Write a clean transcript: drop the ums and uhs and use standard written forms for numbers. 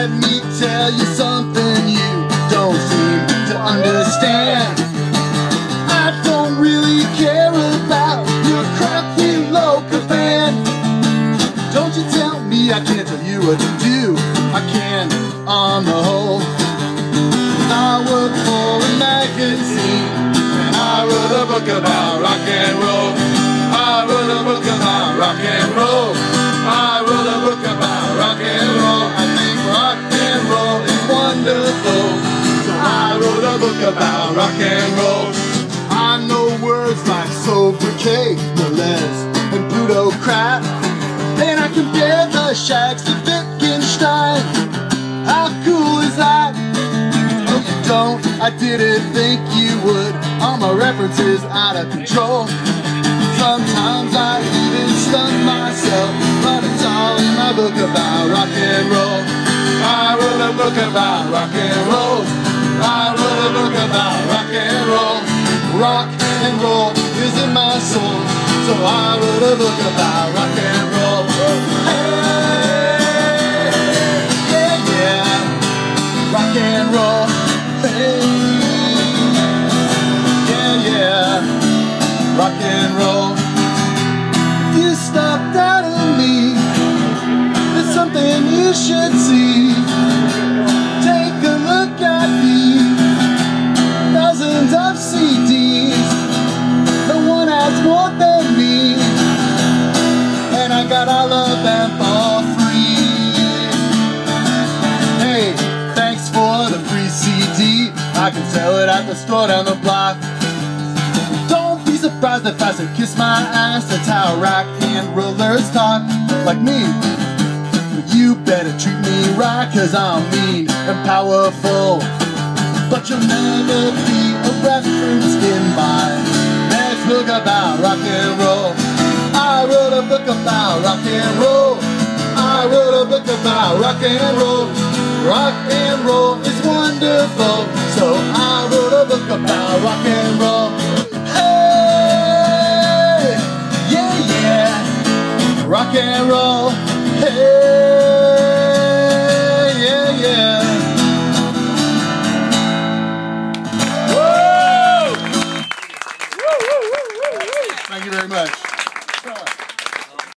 let me tell you something you don't seem to understand. I don't really care about your crappy local band. Don't you tell me I can't tell you what to do. I can, on the whole. I work for a magazine, and I wrote a book about rock and roll. I wrote a book about rock and roll. I wrote a book about rock and roll. I think rock and roll is wonderful, so I wrote a book about rock and roll. I know words like sobriquet, molest, and plutocrat, and I compare the shacks to Wittgenstein. How cool is that? No, you don't. I didn't think you would. All my references out of control. Sometimes I even stun myself, but it's all in my book about rock and roll. I wrote a book about rock and roll. I wrote a book about rock and roll. Rock and roll is in my soul, so I wrote a book about rock and roll. Hey, yeah, yeah, rock and roll. Hey, yeah, yeah, rock and roll. If you stop doubting me, there's something you should see. Take a look at me, thousands of CDs. No one has more than me, and I got all of them for free. Hey, thanks for the free CD. I can sell it at the store down the block. Don't be surprised if I say kiss my ass. That's how rock and rollers talk, like me. But you better treat me right, cause I'm mean and powerful. But you'll never be a reference in my next book about rock and roll. I wrote a book about rock and roll. I wrote a book about rock and roll. Rock and roll is wonderful, so I wrote a book about rock and roll. Hey, yeah, yeah, rock and roll. Hey, yeah, yeah. Thank you very much.